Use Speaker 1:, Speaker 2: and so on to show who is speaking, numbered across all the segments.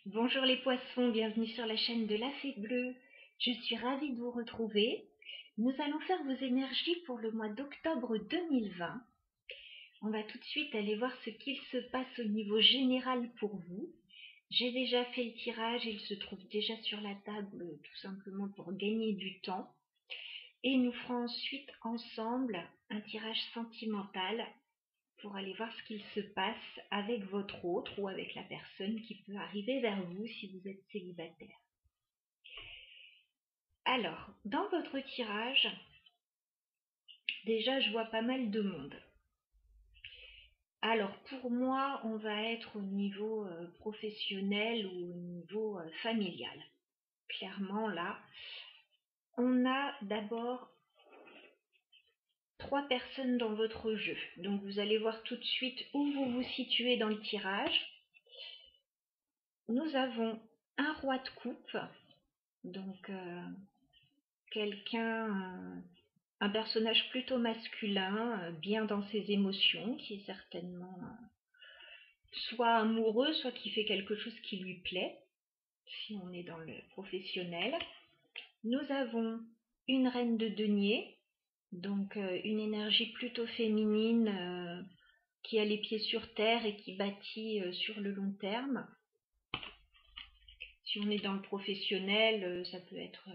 Speaker 1: Bonjour les poissons, bienvenue sur la chaîne de la Fée Bleue. Je suis ravie de vous retrouver. Nous allons faire vos énergies pour le mois d'octobre 2020. On va tout de suite aller voir ce qu'il se passe au niveau général pour vous. J'ai déjà fait le tirage, il se trouve déjà sur la table tout simplement pour gagner du temps. Et nous ferons ensuite ensemble un tirage sentimental pour aller voir ce qu'il se passe avec votre autre ou avec la personne qui peut arriver vers vous si vous êtes célibataire. Alors, dans votre tirage, déjà je vois pas mal de monde. Alors pour moi, on va être au niveau professionnel ou au niveau familial. Clairement là, on a d'abord 3 personnes dans votre jeu. Donc vous allez voir tout de suite où vous vous situez dans le tirage. Nous avons un roi de coupe, donc un personnage plutôt masculin, bien dans ses émotions, qui est certainement soit amoureux, soit qui fait quelque chose qui lui plaît, si on est dans le professionnel. Nous avons une reine de denier, donc une énergie plutôt féminine, qui a les pieds sur terre et qui bâtit sur le long terme. Si on est dans le professionnel, ça peut être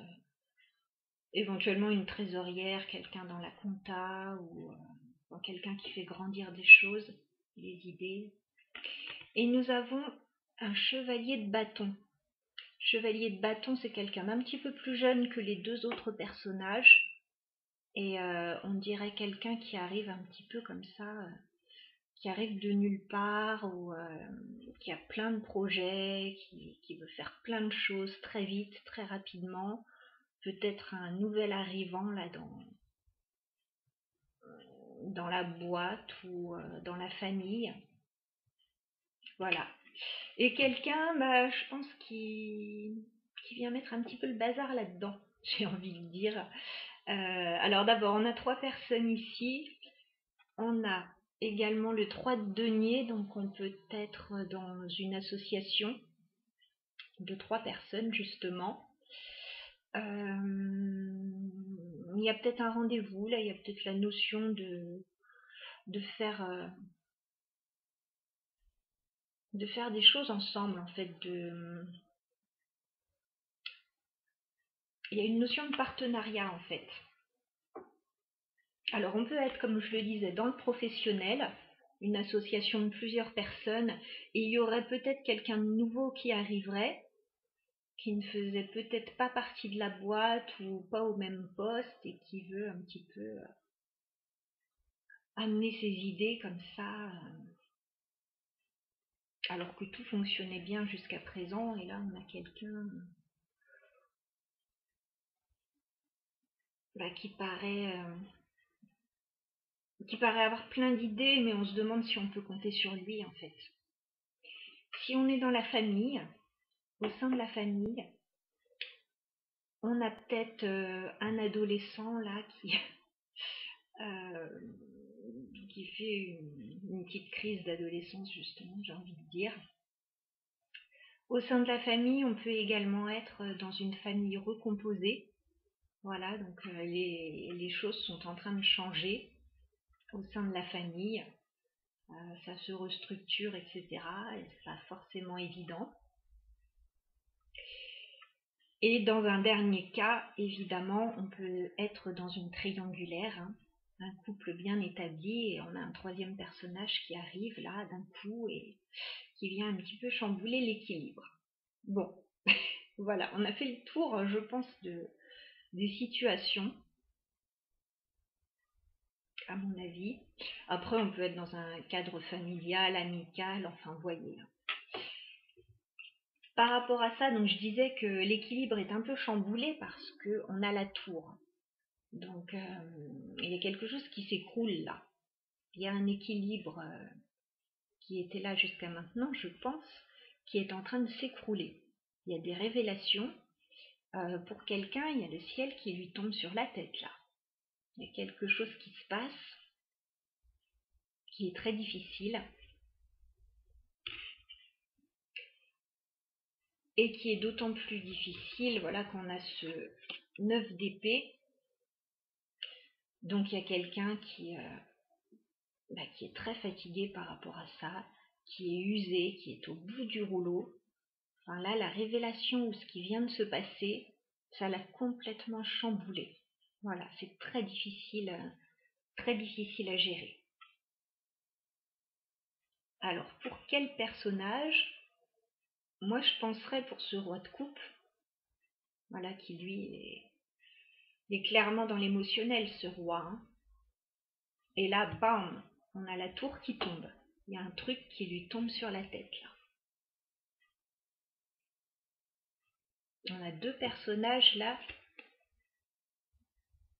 Speaker 1: éventuellement une trésorière, quelqu'un dans la compta ou quelqu'un qui fait grandir des choses, des idées. Et nous avons un chevalier de bâton. Chevalier de bâton, c'est quelqu'un d'un petit peu plus jeune que les 2 autres personnages. Et on dirait quelqu'un qui arrive un petit peu comme ça, qui arrive de nulle part ou qui a plein de projets, qui veut faire plein de choses très vite, très rapidement. Peut-être un nouvel arrivant là dans la boîte ou dans la famille. Voilà. Et quelqu'un, je pense, qui vient mettre un petit peu le bazar là-dedans, j'ai envie de dire. Alors d'abord, on a 3 personnes ici. On a également le 3 de denier, donc on peut être dans une association de 3 personnes, justement. Il y a peut-être un rendez-vous, là, il y a peut-être la notion de faire des choses ensemble, en fait. Il y a une notion de partenariat, en fait. Alors, on peut être, comme je le disais, dans le professionnel, une association de plusieurs personnes, et il y aurait peut-être quelqu'un de nouveau qui arriverait, qui ne faisait peut-être pas partie de la boîte ou pas au même poste, et qui veut un petit peu amener ses idées comme ça, alors que tout fonctionnait bien jusqu'à présent, et là, on a quelqu'un qui paraît avoir plein d'idées, mais on se demande si on peut compter sur lui, en fait. Si on est dans la famille, au sein de la famille, on a peut-être un adolescent là euh, qui fait une petite crise d'adolescence, justement, j'ai envie de dire. Au sein de la famille, on peut également être dans une famille recomposée. Voilà, donc les choses sont en train de changer au sein de la famille. Ça se restructure, etc. Et c'est pas forcément évident. Et dans un dernier cas, évidemment, on peut être dans une triangulaire, hein, un couple bien établi, et on a un 3e personnage qui arrive là d'un coup et qui vient un petit peu chambouler l'équilibre. Bon, voilà, on a fait le tour, je pense, des situations, à mon avis. Après, on peut être dans un cadre familial, amical, enfin, vous voyez. Par rapport à ça, donc je disais que l'équilibre est un peu chamboulé parce qu'on a la tour. Donc, il y a quelque chose qui s'écroule là. Il y a un équilibre qui était là jusqu'à maintenant, je pense, qui est en train de s'écrouler. Il y a des révélations. Pour quelqu'un, il y a le ciel qui lui tombe sur la tête là. Il y a quelque chose qui se passe, qui est très difficile. et qui est d'autant plus difficile, voilà, qu'on a ce 9 d'épée. Donc il y a quelqu'un qui est très fatigué par rapport à ça, qui est usé, qui est au bout du rouleau. Enfin là, la révélation ou ce qui vient de se passer, ça l'a complètement chamboulé. Voilà, c'est très difficile à gérer. Alors, pour quel personnage? Moi, je penserais pour ce roi de coupe, voilà, qui lui est clairement dans l'émotionnel, ce roi. Hein. Et là, bam, on a la tour qui tombe. Il y a un truc qui lui tombe sur la tête, là. On a deux personnages, là,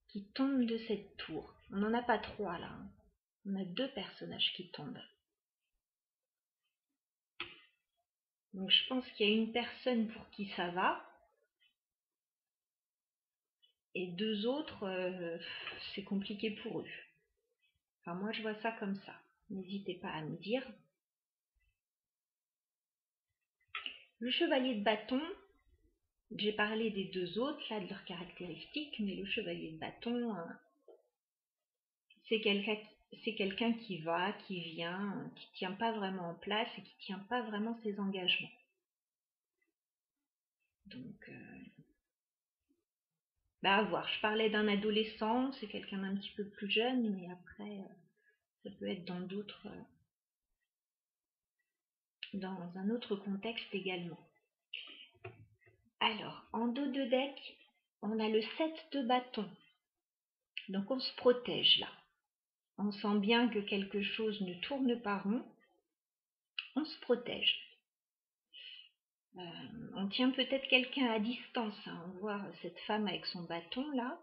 Speaker 1: qui tombent de cette tour. On n'en a pas trois, là. Hein. On a deux personnages qui tombent. Donc, je pense qu'il y a une personne pour qui ça va. Et deux autres, c'est compliqué pour eux. Enfin, moi, je vois ça comme ça. N'hésitez pas à me dire. Le chevalier de bâton, j'ai parlé des deux autres, là, de leurs caractéristiques, mais le chevalier de bâton, c'est quelqu'un qui va, qui vient, qui ne tient pas vraiment en place et qui ne tient pas vraiment ses engagements. Donc, à voir. Je parlais d'un adolescent, c'est quelqu'un d'un petit peu plus jeune, mais après, ça peut être dans un autre contexte également. Alors, en dos de deck, on a le 7 de bâton. Donc, on se protège là. On sent bien que quelque chose ne tourne pas rond. On se protège. On tient peut-être quelqu'un à distance. Hein. On voit cette femme avec son bâton là.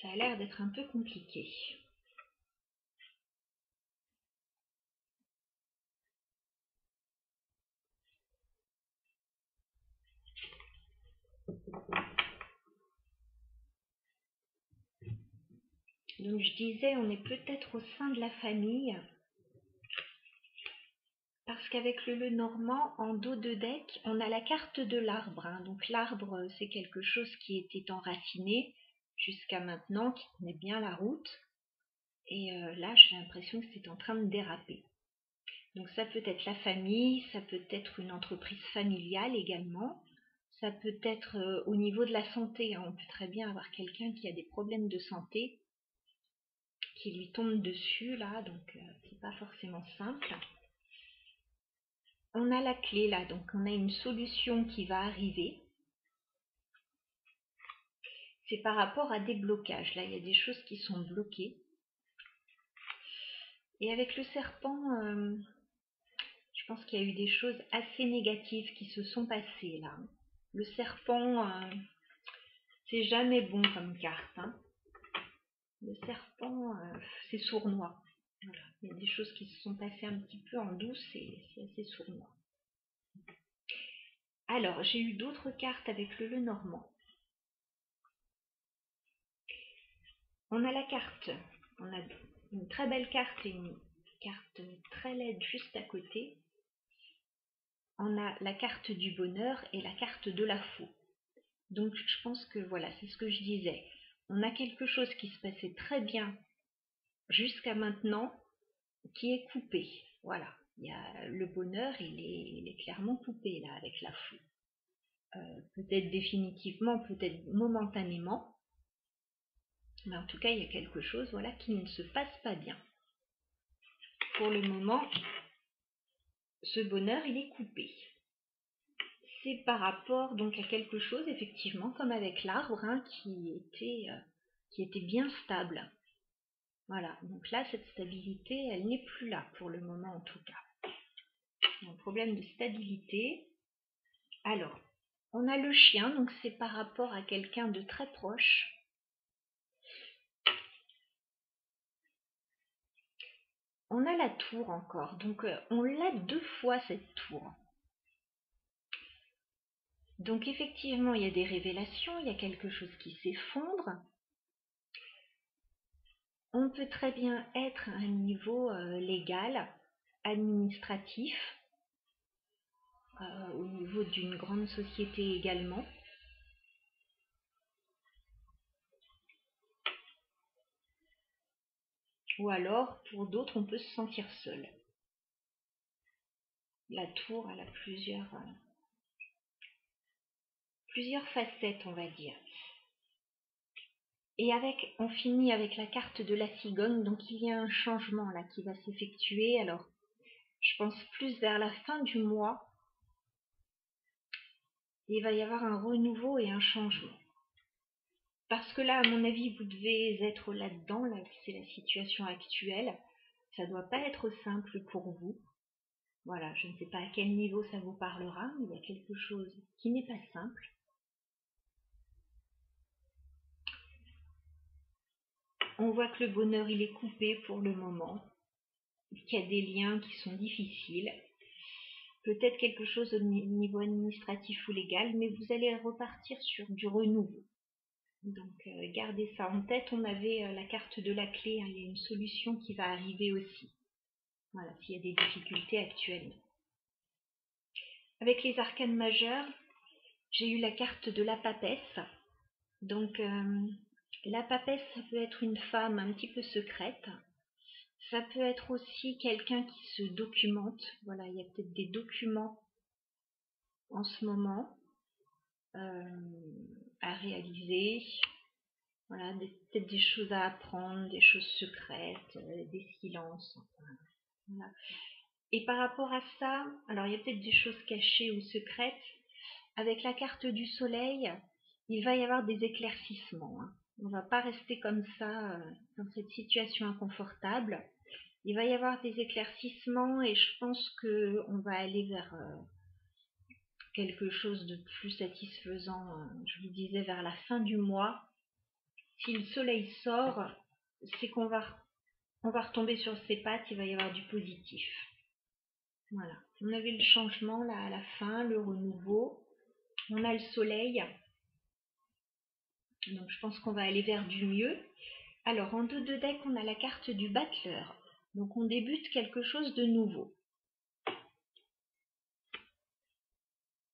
Speaker 1: Ça a l'air d'être un peu compliqué. Donc je disais, on est peut-être au sein de la famille. Parce qu'avec le Lenormand, en dos de deck, on a la carte de l'arbre. Hein. Donc l'arbre, c'est quelque chose qui était enraciné jusqu'à maintenant, qui tenait bien la route. Et là, j'ai l'impression que c'est en train de déraper. Donc ça peut être la famille, ça peut être une entreprise familiale également. Ça peut être au niveau de la santé. Hein. On peut très bien avoir quelqu'un qui a des problèmes de santé qui lui tombe dessus là, donc c'est pas forcément simple. On a la clé là, donc on a une solution qui va arriver. C'est par rapport à des blocages. Là, il y a des choses qui sont bloquées. Et avec le serpent, je pense qu'il y a eu des choses assez négatives qui se sont passées là. Le serpent, c'est jamais bon comme carte. Hein. Le serpent, c'est sournois. Voilà. Il y a des choses qui se sont passées un petit peu en douce et c'est assez sournois. Alors, j'ai eu d'autres cartes avec le Lenormand. On a la carte. On a une très belle carte et une carte très laide juste à côté. On a la carte du bonheur et la carte de la faux. Donc, je pense que voilà, c'est ce que je disais. On a quelque chose qui se passait très bien jusqu'à maintenant qui est coupé. Voilà. Il y a le bonheur, il est clairement coupé là avec la faux. Peut-être définitivement, peut-être momentanément. Mais en tout cas, il y a quelque chose voilà, qui ne se passe pas bien. Pour le moment, ce bonheur, il est coupé. C'est par rapport donc à quelque chose, effectivement, comme avec l'arbre, hein, qui était bien stable. Voilà, donc là, cette stabilité, elle n'est plus là pour le moment en tout cas. Il y a un problème de stabilité. Alors, on a le chien, donc c'est par rapport à quelqu'un de très proche. On a la tour encore, donc on l'a deux fois cette tour. Donc effectivement, il y a des révélations, il y a quelque chose qui s'effondre. On peut très bien être à un niveau légal, administratif, au niveau d'une grande société également. Ou alors, pour d'autres, on peut se sentir seul. La tour, elle a plusieurs facettes, on va dire. Et on finit avec la carte de la cigogne, donc il y a un changement là qui va s'effectuer. Alors, je pense plus vers la fin du mois, il va y avoir un renouveau et un changement. Parce que là, à mon avis, vous devez être là-dedans, là, c'est la situation actuelle. Ça ne doit pas être simple pour vous. Voilà, je ne sais pas à quel niveau ça vous parlera, mais il y a quelque chose qui n'est pas simple. On voit que le bonheur, il est coupé pour le moment, qu'il y a des liens qui sont difficiles. Peut-être quelque chose au niveau administratif ou légal, mais vous allez repartir sur du renouveau. Donc gardez ça en tête. On avait la carte de la clé, hein, il y a une solution qui va arriver aussi. Voilà, s'il y a des difficultés actuellement. Avec les arcanes majeures, j'ai eu la carte de la papesse. Donc la papesse, ça peut être une femme un petit peu secrète. Ça peut être aussi quelqu'un qui se documente. Voilà, il y a peut-être des documents en ce moment à réaliser. Voilà, peut-être des choses à apprendre, des choses secrètes, des silences. Voilà. Et par rapport à ça, alors il y a peut-être des choses cachées ou secrètes. Avec la carte du soleil, il va y avoir des éclaircissements. Hein. On ne va pas rester comme ça dans cette situation inconfortable. Il va y avoir des éclaircissements et je pense qu'on va aller vers quelque chose de plus satisfaisant. Je vous disais vers la fin du mois. Si le soleil sort, c'est qu'on va retomber sur ses pattes, il va y avoir du positif. Voilà. On avait le changement là à la fin, le renouveau. On a le soleil. Donc je pense qu'on va aller vers du mieux. Alors en dos de deck, on a la carte du battleur. Donc on débute quelque chose de nouveau.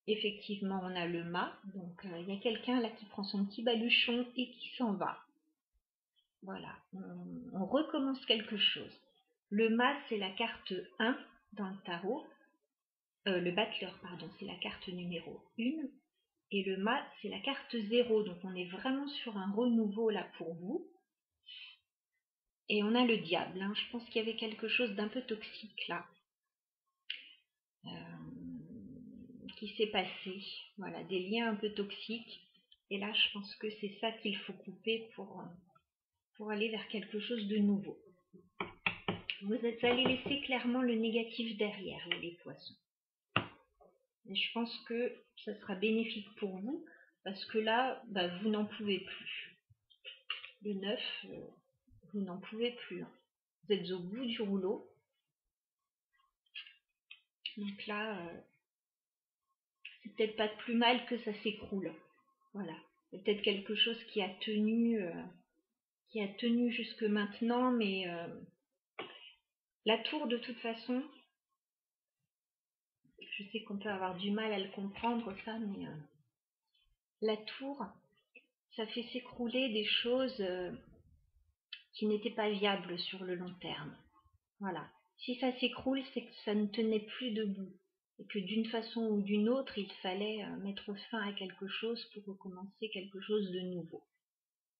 Speaker 1: Effectivement, on a le mât. Donc il y a quelqu'un là qui prend son petit baluchon et qui s'en va. Voilà, on recommence quelque chose. Le mât, c'est la carte 1 dans le tarot. Le battleur, pardon, c'est la carte numéro 1. Et le mât, c'est la carte 0. Donc on est vraiment sur un renouveau là pour vous. Et on a le diable. Hein. Je pense qu'il y avait quelque chose d'un peu toxique là. Qui s'est passé. Voilà, des liens un peu toxiques. Et là, je pense que c'est ça qu'il faut couper pour aller vers quelque chose de nouveau. Vous allez laisser clairement le négatif derrière, les poissons. Et je pense que ça sera bénéfique pour vous, parce que là, vous n'en pouvez plus. Le 9, vous n'en pouvez plus. Hein. Vous êtes au bout du rouleau. Donc là, c'est peut-être pas de plus mal que ça s'écroule. Voilà. C'est peut-être quelque chose qui a tenu jusque maintenant, mais la tour, de toute façon, je sais qu'on peut avoir du mal à le comprendre, ça, mais la tour, ça fait s'écrouler des choses qui n'étaient pas viables sur le long terme. Voilà. Si ça s'écroule, c'est que ça ne tenait plus debout. Et que d'une façon ou d'une autre, il fallait mettre fin à quelque chose pour recommencer quelque chose de nouveau.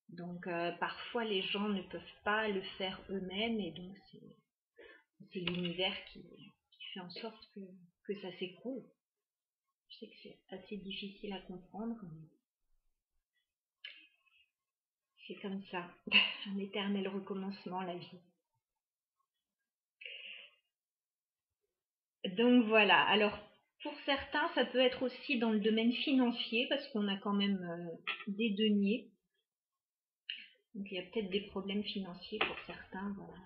Speaker 1: Donc parfois les gens ne peuvent pas le faire eux-mêmes et donc c'est l'univers qui fait en sorte que ça s'écroule. Je sais que c'est assez difficile à comprendre, mais c'est comme ça, un éternel recommencement, la vie. Donc voilà, alors pour certains, ça peut être aussi dans le domaine financier, parce qu'on a quand même des deniers. Donc il y a peut-être des problèmes financiers pour certains, voilà.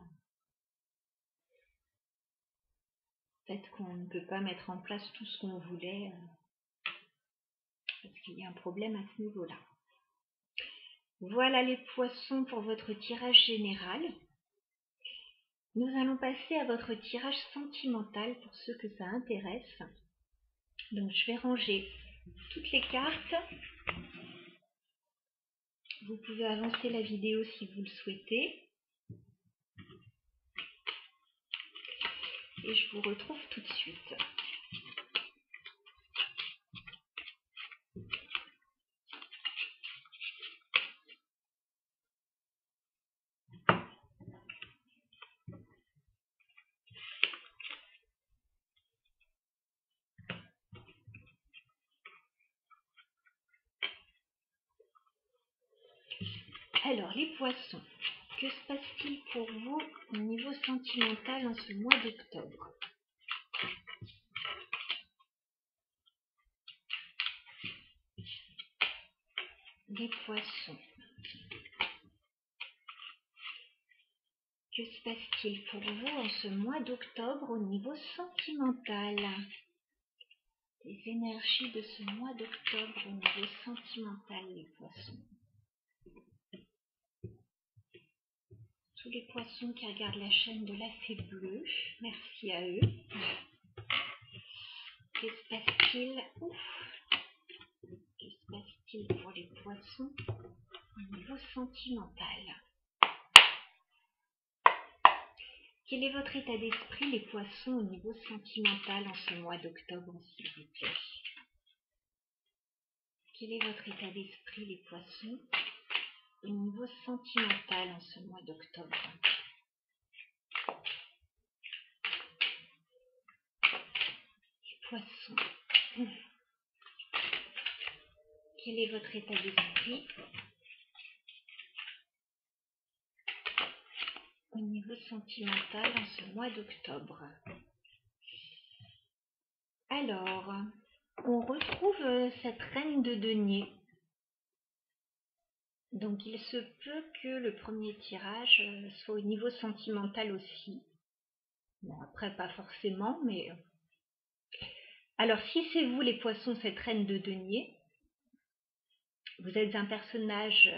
Speaker 1: Peut-être qu'on ne peut pas mettre en place tout ce qu'on voulait, parce qu'il y a un problème à ce niveau-là. Voilà les poissons pour votre tirage général. Nous allons passer à votre tirage sentimental pour ceux que ça intéresse. Donc je vais ranger toutes les cartes. Vous pouvez avancer la vidéo si vous le souhaitez. Et je vous retrouve tout de suite. Alors, les poissons, que se passe-t-il pour vous au niveau sentimental en ce mois d'octobre? Les poissons, que se passe-t-il pour vous en ce mois d'octobre au niveau sentimental? Les énergies de ce mois d'octobre au niveau sentimental, les poissons. Tous les poissons qui regardent la chaîne de la Fée Bleue, merci à eux. Que se passe-t-il? Que se passe-t-il pour les poissons au niveau sentimental? Quel est votre état d'esprit, les poissons, au niveau sentimental en ce mois d'octobre, s'il vous plaît? Quel est votre état d'esprit, les poissons, au niveau sentimental en ce mois d'octobre? Les poissons. Quel est votre état d'esprit au niveau sentimental en ce mois d'octobre? Alors, on retrouve cette reine de denier. Donc il se peut que le premier tirage soit au niveau sentimental aussi. Bon, après pas forcément, mais... Alors si c'est vous les poissons, cette reine de denier, vous êtes un personnage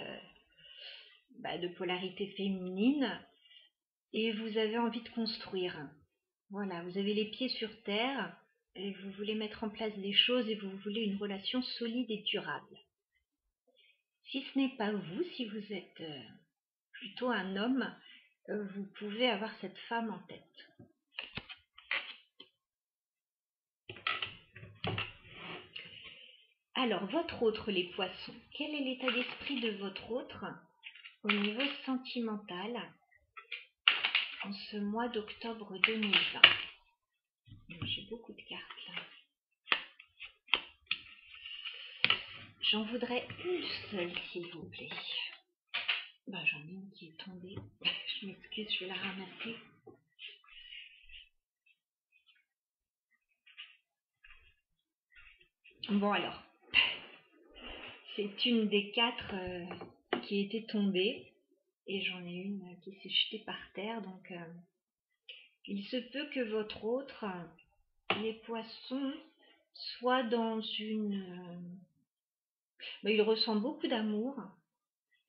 Speaker 1: de polarité féminine et vous avez envie de construire. Voilà, vous avez les pieds sur terre et vous voulez mettre en place des choses et vous voulez une relation solide et durable. Si ce n'est pas vous, si vous êtes plutôt un homme, vous pouvez avoir cette femme en tête. Alors, votre autre, les poissons, quel est l'état d'esprit de votre autre au niveau sentimental en ce mois d'octobre 2020? J'ai beaucoup de cartes là. J'en voudrais une seule, s'il vous plaît. J'en ai une qui est tombée. Je m'excuse, je vais la ramasser. Bon alors, c'est une des 4 qui était tombée. Et j'en ai une qui s'est jetée par terre. Donc, il se peut que votre autre, les poissons, soit dans une... il ressent beaucoup d'amour.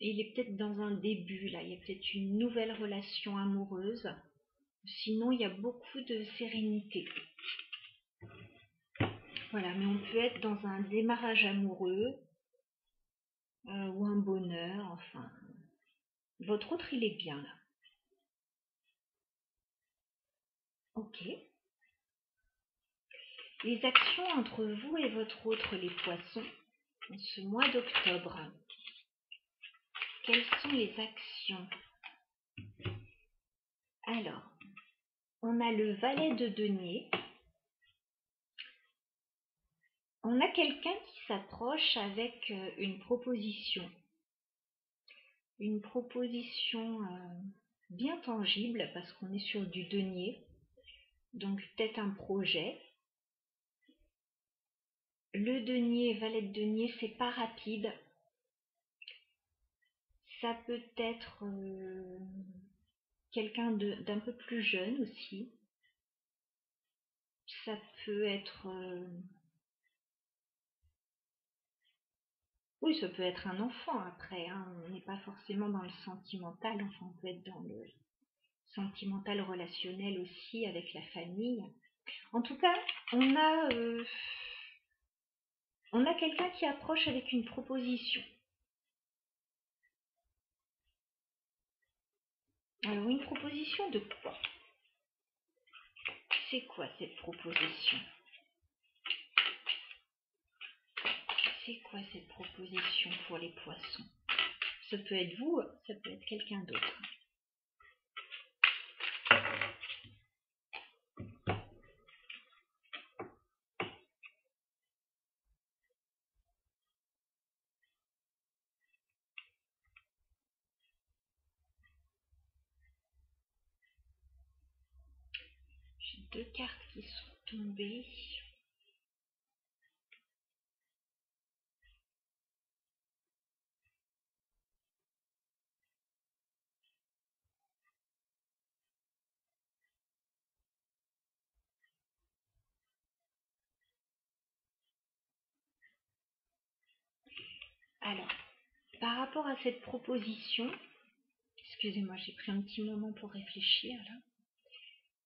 Speaker 1: Et il est peut-être dans un début, là. Il y a peut-être une nouvelle relation amoureuse. Sinon, il y a beaucoup de sérénité. Voilà, mais on peut être dans un démarrage amoureux ou un bonheur, enfin. Votre autre, il est bien, là. Ok. Les actions entre vous et votre autre, les poissons, en ce mois d'octobre. Quelles sont les actions? Alors, on a le valet de denier. On a quelqu'un qui s'approche avec une proposition. Une proposition bien tangible parce qu'on est sur du denier. Donc peut-être un projet. Le denier, valet de denier, c'est pas rapide. Ça peut être quelqu'un d'un peu plus jeune aussi. Ça peut être... oui, ça peut être un enfant après. Hein. On n'est pas forcément dans le sentimental. Enfin, on peut être dans le sentimentale, relationnelle aussi avec la famille. En tout cas, on a quelqu'un qui approche avec une proposition. Alors, une proposition de quoi? C'est quoi cette proposition? C'est quoi cette proposition pour les poissons? Ça peut être vous, ça peut être quelqu'un d'autre. J'ai 2 cartes qui sont tombées. Alors, par rapport à cette proposition, excusez-moi, j'ai pris un petit moment pour réfléchir là.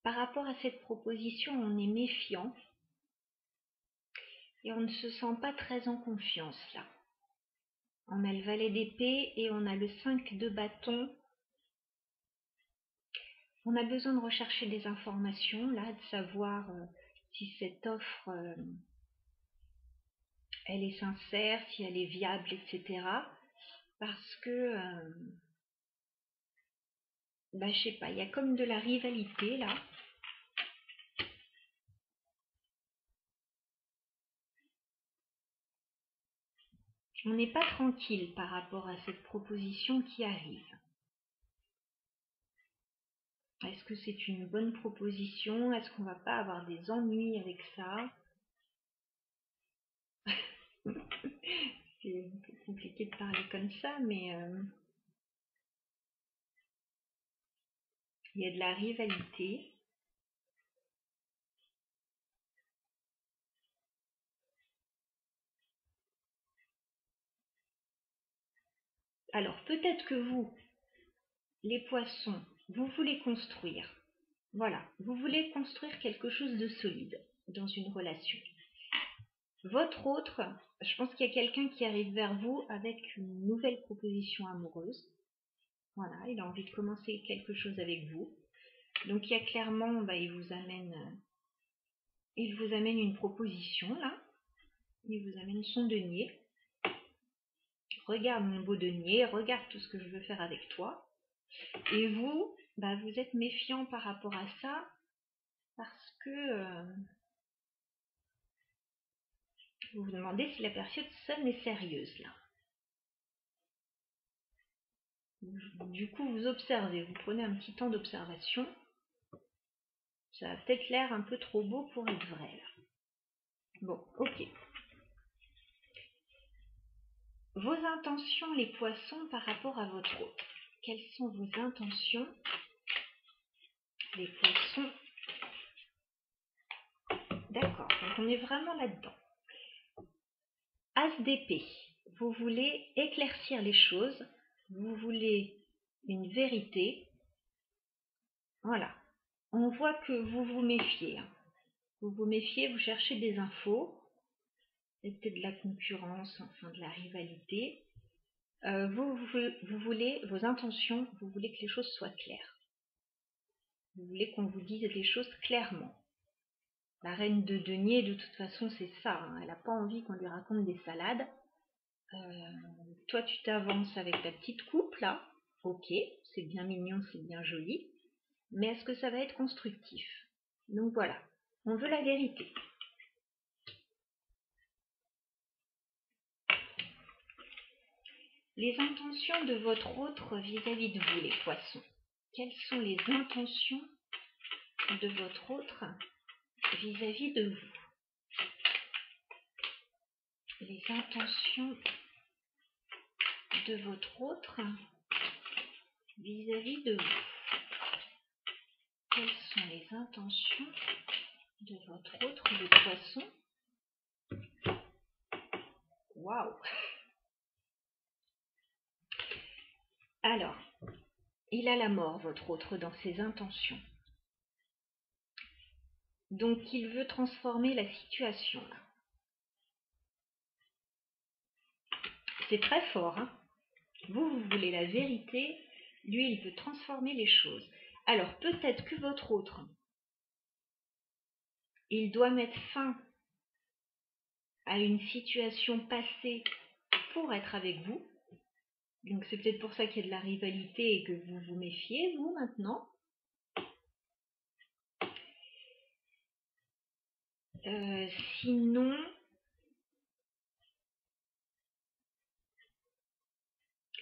Speaker 1: Par rapport à cette proposition, on est méfiant et on ne se sent pas très en confiance là. On a le valet d'épée et on a le 5 de bâton. On a besoin de rechercher des informations là, de savoir si cette offre elle est sincère, si elle est viable, etc. Parce que, je sais pas, il y a comme de la rivalité là. On n'est pas tranquille par rapport à cette proposition qui arrive. Est-ce que c'est une bonne proposition? Est-ce qu'on va pas avoir des ennuis avec ça? C'est un peu compliqué de parler comme ça, mais il y a de la rivalité. Alors peut-être que vous, les poissons, vous voulez construire. Voilà, vous voulez construire quelque chose de solide dans une relation. Votre autre, je pense qu'il y a quelqu'un qui arrive vers vous avec une nouvelle proposition amoureuse. Voilà, il a envie de commencer quelque chose avec vous. Donc il y a clairement, il vous amène une proposition là. Il vous amène son denier. Regarde mon beau denier, regarde tout ce que je veux faire avec toi. Et vous, vous êtes méfiant par rapport à ça parce que vous vous demandez si la personne est sérieuse là. Du coup, vous observez, vous prenez un petit temps d'observation. Ça a peut-être l'air un peu trop beau pour être vrai là. Bon, ok. Vos intentions, les poissons, par rapport à votre hôte. Quelles sont vos intentions, les poissons? D'accord, donc on est vraiment là-dedans. As d'épée, vous voulez éclaircir les choses, vous voulez une vérité. Voilà, on voit que vous vous méfiez. Vous vous méfiez, vous cherchez des infos, peut-être de la concurrence, enfin de la rivalité. Vous voulez, vos intentions, vous voulez que les choses soient claires. Vous voulez qu'on vous dise les choses clairement. La reine de denier, de toute façon, c'est ça. Elle n'a pas envie qu'on lui raconte des salades. Toi, tu t'avances avec ta petite coupe, là. Ok, c'est bien mignon, c'est bien joli. Mais est-ce que ça va être constructif? Donc voilà, on veut la vérité. Les intentions de votre autre vis-à-vis de vous, les poissons. Quelles sont les intentions de votre autre vis-à-vis de vous? Les intentions de votre autre vis-à-vis de vous. Quelles sont les intentions de votre autre, le poisson? Waouh! Alors, il a la mort, votre autre, dans ses intentions. Donc il veut transformer la situation. C'est très fort, hein? Vous voulez la vérité, lui, il veut transformer les choses. Alors peut-être que votre autre, il doit mettre fin à une situation passée pour être avec vous. Donc c'est peut-être pour ça qu'il y a de la rivalité et que vous vous méfiez, vous, maintenant. Sinon,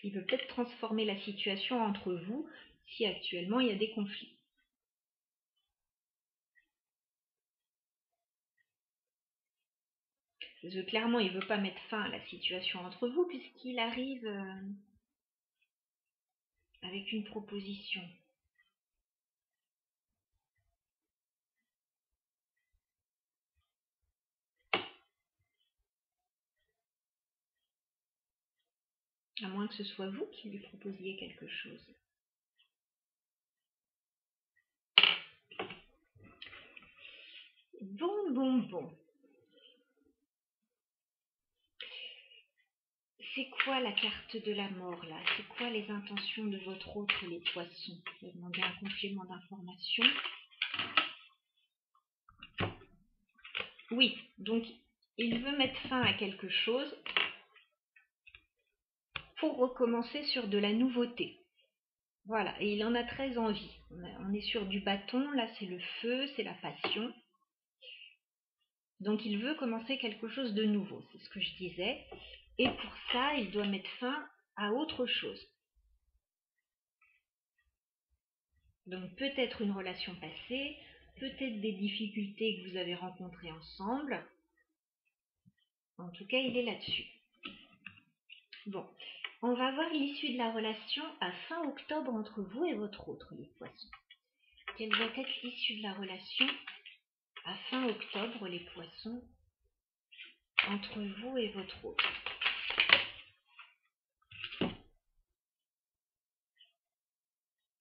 Speaker 1: il veut peut-être transformer la situation entre vous si actuellement il y a des conflits. Parce que clairement, il ne veut pas mettre fin à la situation entre vous puisqu'il arrive avec une proposition. À moins que ce soit vous qui lui proposiez quelque chose. Bon. C'est quoi la carte de la mort là? C'est quoi les intentions de votre autre, les poissons? Je vais demander un complément d'information. Oui, donc il veut mettre fin à quelque chose pour recommencer sur de la nouveauté. Voilà, et il en a très envie. On est sur du bâton, là c'est le feu, c'est la passion. Donc il veut commencer quelque chose de nouveau, c'est ce que je disais. Et pour ça, il doit mettre fin à autre chose. Donc peut-être une relation passée, peut-être des difficultés que vous avez rencontrées ensemble. En tout cas, il est là-dessus. Bon, on va voir l'issue de la relation à fin octobre entre vous et votre autre, les poissons. Quelle va être l'issue de la relation à fin octobre, les poissons, entre vous et votre autre?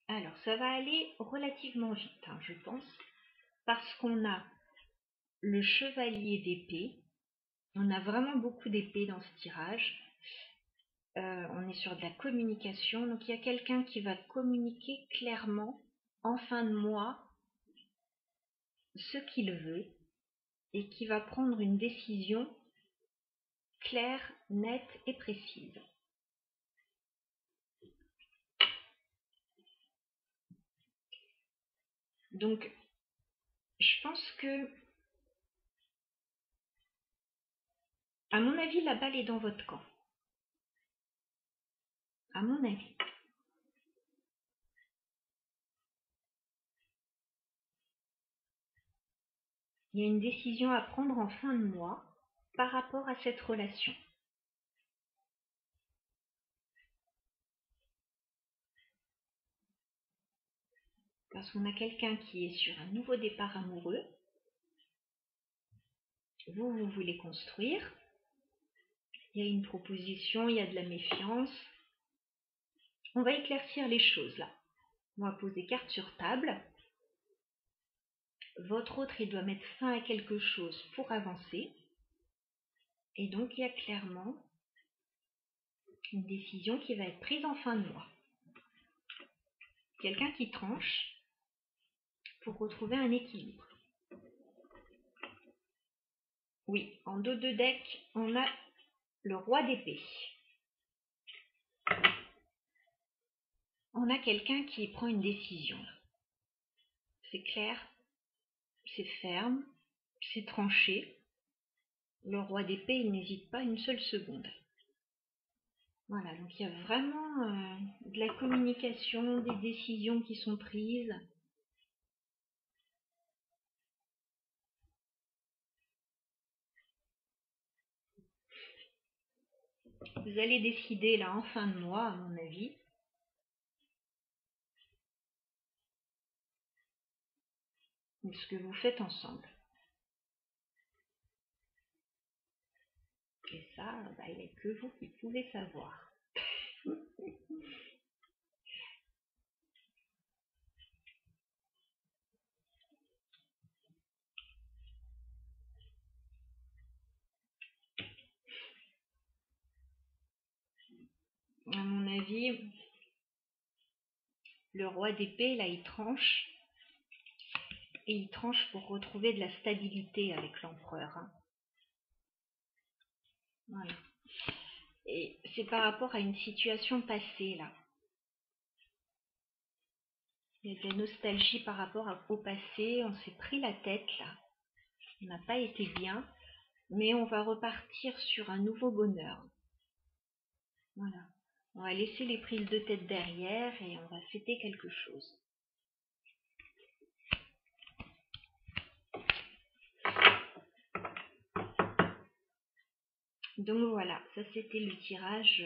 Speaker 1: Alors, ça va aller relativement vite, hein, je pense, parce qu'on a le chevalier d'épée. On a vraiment beaucoup d'épées dans ce tirage. On est sur de la communication. Donc, il y a quelqu'un qui va communiquer clairement, en fin de mois, ce qu'il veut et qui va prendre une décision claire, nette et précise. Donc, je pense que, à mon avis, la balle est dans votre camp. À mon avis. Il y a une décision à prendre en fin de mois par rapport à cette relation. Parce qu'on a quelqu'un qui est sur un nouveau départ amoureux. Vous voulez construire. Il y a une proposition, il y a de la méfiance. On va éclaircir les choses là. On va poser carte sur table. Votre autre, il doit mettre fin à quelque chose pour avancer. Et donc, il y a clairement une décision qui va être prise en fin de mois. Quelqu'un qui tranche pour retrouver un équilibre. Oui, en dos de deck, on a le roi d'épée. On a quelqu'un qui prend une décision. C'est clair, c'est ferme, c'est tranché. Le roi d'épée, il n'hésite pas une seule seconde. Voilà, donc il y a vraiment de la communication, des décisions qui sont prises. Vous allez décider là en fin de mois, à mon avis. De ce que vous faites ensemble. Et ça, il n'y a que vous qui pouvez savoir. vie, le roi d'épée, là, il tranche. Et il tranche pour retrouver de la stabilité avec l'empereur. Hein. Voilà. Et c'est par rapport à une situation passée, là. Il y a de la nostalgie par rapport au passé. On s'est pris la tête, là. On n'a pas été bien. Mais on va repartir sur un nouveau bonheur. Voilà. On va laisser les prises de tête derrière et on va fêter quelque chose. Donc voilà, ça c'était le tirage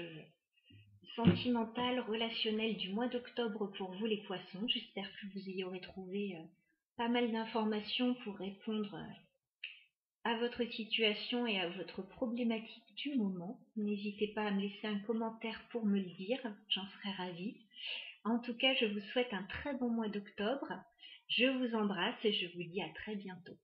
Speaker 1: sentimental, relationnel du mois d'octobre pour vous les poissons. J'espère que vous y aurez trouvé pas mal d'informations pour répondre à votre situation et à votre problématique du moment. N'hésitez pas à me laisser un commentaire pour me le dire, j'en serais ravie. En tout cas, je vous souhaite un très bon mois d'octobre. Je vous embrasse et je vous dis à très bientôt.